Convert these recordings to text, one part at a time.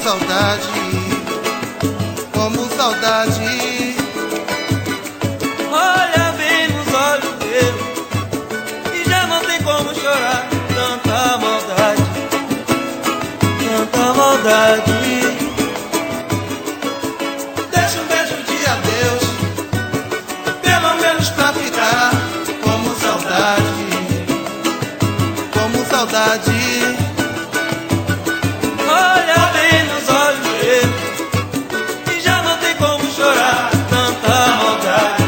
saudade, como saudade. Olha bem nos olhos meus e já não tem como chorar. Tanta maldade, tanta maldade. Deixa um beijo de adeus, pelo menos pra ficar. Como saudade, como saudade. Olha bem nos olhos meus e já não tem como chorar. Tanta maldade,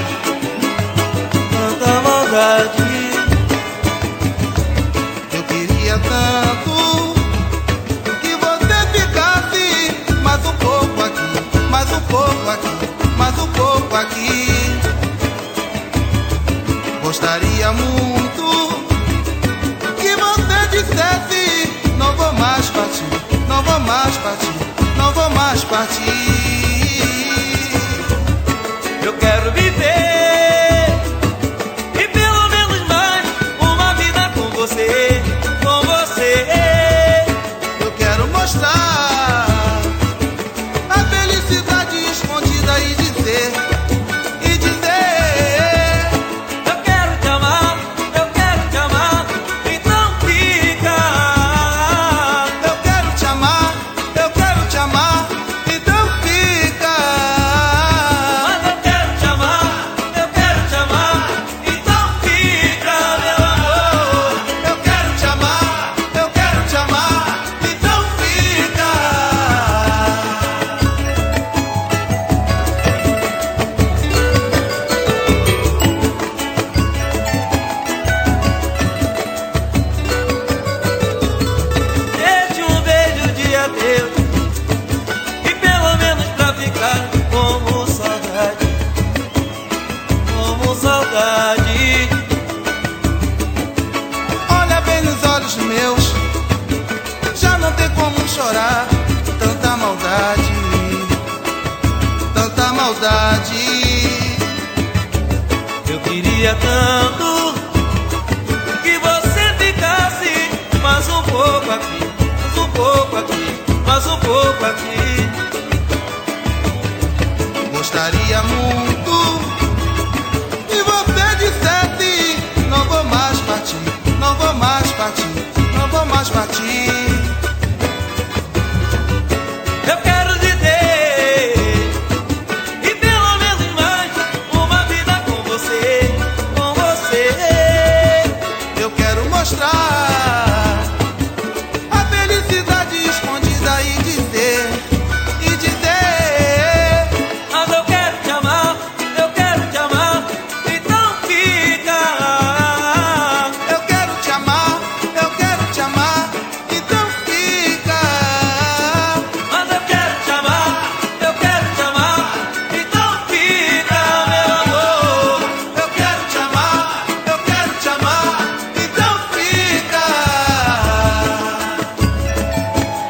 tanta maldade. Eu queria tanto que você ficasse mais um pouco aqui, mais um pouco aqui, mais um pouco aqui. Gostaria muito que você dissesse: não vou mais partir, não vou mais partir, não vou mais partir. Eu quero viver e pelo menos mais uma vida com você, com você. Eu quero mostrar a felicidade escondida e dizer, e dizer: Eu quero te amar, então fica. eu quero te amar, eu quero te amar, então fica. Mas eu quero te amar, então fica, meu amor. Eu quero te amar, eu quero te amar, então fica. Deixe um beijo de adeus e pelo menos pra ficar. Como saudade, como saudade. Olha bem nos olhos meus, já não tem como chorar. Tanta maldade, tanta maldade. Eu queria tanto que você ficasse mais um pouco aqui, mais um pouco aqui, mais um pouco aqui. Gostaria muito que você dissesse: não vou mais partir, não vou mais partir, não vou mais partir. Eu quero dizer e pelo menos mais uma vida com você, com você. Eu quero mostrar a felicidade escondida e dizer, e dizer: Mas eu quero te amar, então fica. eu quero te amar, então fica. Mas eu quero te amar, então fica, meu amor. Eu quero te amar, então fica.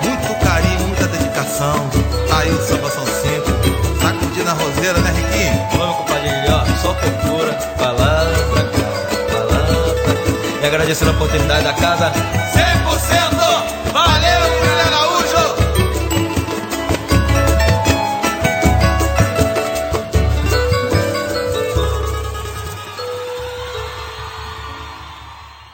Muito carinho, muita dedicação. Aí o samba são cinco. Sacudir na roseira, né, Riquinho? Ô, meu compadre, ó, só cultura, palavra, cara, palavra. E agradecendo a oportunidade da casa.